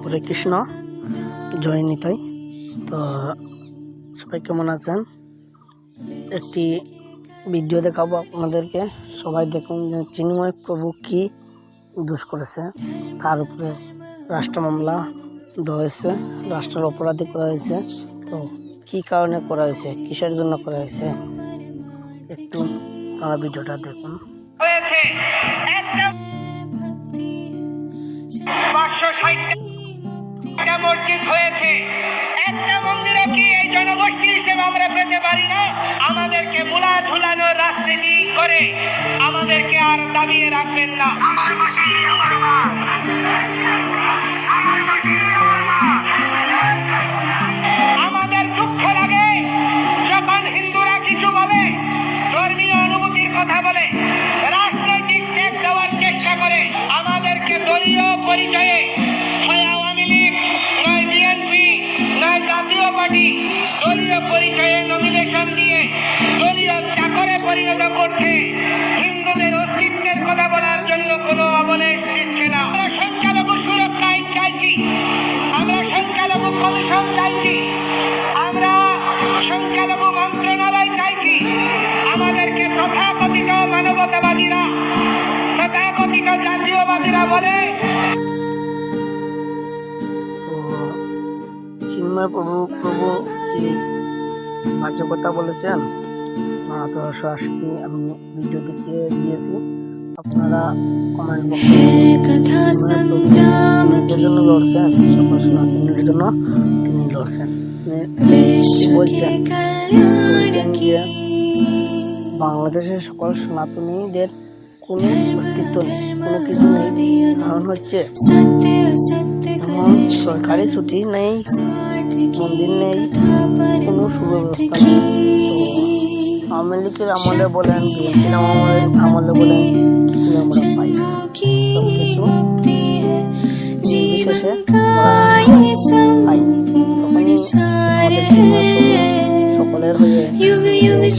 হরে কৃষ্ণ, জয় নিতাই। তো সবাই কেমন আছেন? একটি ভিডিও দেখাবো আপনাদেরকে। সবাই দেখুন যে চিন্ময় প্রভু কি দোষ করেছে, তার উপরে রাষ্ট্র মামলা দেওয়া হয়েছে, রাষ্ট্রের অপরাধী করা হয়েছে। তো কি কারণে করা হয়েছে, কিসের জন্য করা হয়েছে, একটু আপনারা ভিডিওটা দেখুন। মসজিদ হয়েছে, একটা মন্দিরে কি এই জনগোষ্ঠী হিসেবে আমরা পেতে পারি না? আমাদেরকে মুলা ঝুলানোর রাজনীতি করে আমাদেরকে আর দাবিয়ে রাখবেন না। আমাদের দুঃখ লাগে যখন হিন্দুরা কিছু বলে, ধর্মীয় অনুভূতির কথা বলে, রাজনৈতিক ট্যাগ দেওয়ার চেষ্টা করে, আমাদেরকে দলীয় পরিচয়ে দলীয় পরিচয়ে নমিনেশন দিয়ে দলীয় চাকরে পরিণত করছে। হিন্দুদের অস্তিত্বের কথা বলার জন্য কোনো অবলেশ দিচ্ছে না। আমরা সংখ্যালঘু সুরক্ষা আইন চাইছি, আমরা সংখ্যালঘু কমিশন চাইছি, আমরা সংখ্যালঘু মন্ত্রণালয় চাইছি। আমাদেরকে তথাকথিত মানবতাবাদীরা, তথাকথিত জাতীয়বাদীরা বলে চিন্ময় প্রভু কি বাজে কথা বলেছেন, তো সরাসরি আমি ভিডিও দেখিয়ে দিয়েছি। আপনারা কমেন্ট বক্সে নিজের জন্য লড়ছেন, সকল সনাতনীর জন্য তিনি লড়ছেন। তিনি বলছেন যে বাংলাদেশের সকল সনাতনীদের কোনো অস্তিত্ব নেই, কোনো কিছু নেই। কারণ হচ্ছে সরকারি ছুটি নেই, মন্দির নেই, কোনো সুব্যবস্থা নেই। তো আওয়ামী লীগের আমলে বলেন, বিএনপির আমলে বলেন, কিছু আমরা পাই, সব কিছু বিশেষে পাই। তখনই আমাদের সকলের হয়ে সমাবেশ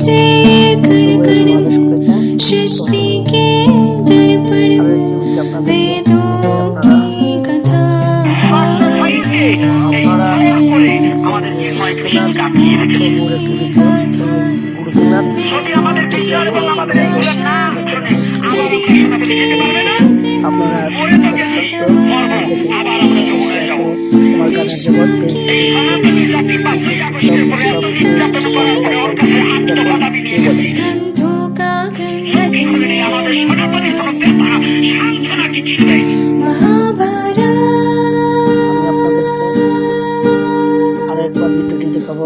আরেকবার ভিডিওটি দেখাবো।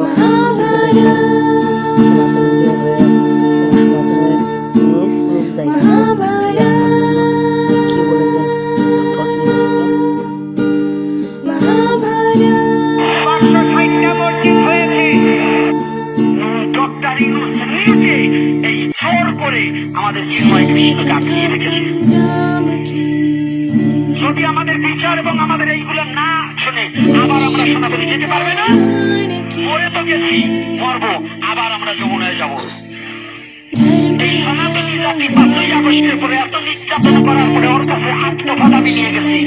আমাদের চিন্ময় কৃষ্ণকে আটকিয়ে রেখেছে। যদি আমাদের বিচার এবং আমাদের এইগুলো না শুনে আবার আমরা সনাতনী যেতে পারবে না। মরে তো গেছি, মরবো, আবার আমরা যমুনায় যাব। এই সনাতনী জাতি 5ই আগস্টের পরে এত নির্যাতন করার পরে ওর কাছে আত্মবাদামি নিয়ে গেছি।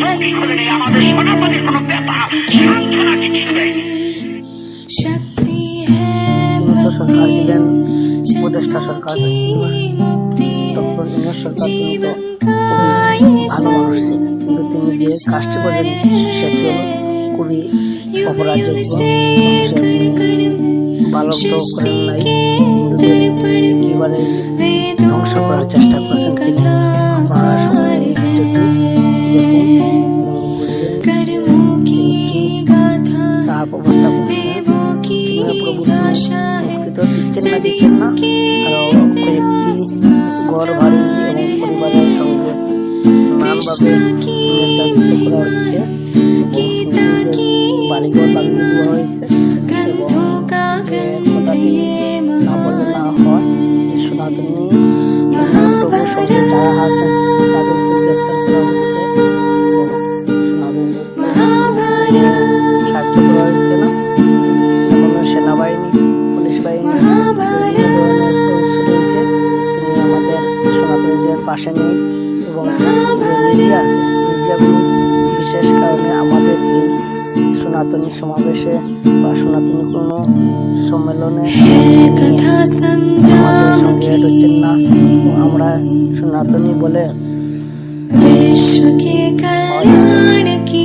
মৌখিক হলে নেই, আমাদের সনাতনীর কোনো ব্যথা সান্ত্বনা কিছু দেয়নি। সরকার ছিলেন উপদেষ্টা সরকার, ডক্টর ইউনূস সরকার কিন্তু খুবই ভালো মানুষ ছিলেন, কিন্তু তিনি যে কাজটি করেন সেটি হল খুবই অপরাধযোগ্য। ভালো তো করেন নাই, হিন্দুদের একেবারে ধ্বংস করার চেষ্টা করেছেন তিনি। আপনারা সবাই ভিডিওটি দেখুন এবং বুঝবেন তিনি কি তার অবস্থা করতেন। প্রভু মুক্তি তো দিচ্ছেন না, আরো কয়েকটি ঘর বাড়ি এবং পরিবারের সঙ্গে নানানভাবে নির্যাতিত করা হচ্ছে, বাড়িঘর ভাঙিয়ে দেওয়া হয়েছে এবং কথাটি না বললে না হয়, সনাতনী প্রভুর সঙ্গে যারা আছেন তাদেরকে গ্রেপ্তার করা হচ্ছে এবং সনাতনীদের সাহায্য করা হচ্ছে না। যেমন সেনাবাহিনী, পুলিশ বাহিনী বিভিন্ন ধরনের রয়েছে, তিনি আমাদের সনাতনীদের পাশে নেই এবং এবং যে মিডিয়া আছে মিডিয়াগুলো বিশেষ কারণে আমাদের এই সনাতনী সমাবেশে বা সনাতনী কোনো সম্মেলনে আমাদের সঙ্গে অ্যাড হচ্ছেন না। এবং আমরা সনাতনী বলে विश्व के कल्याण की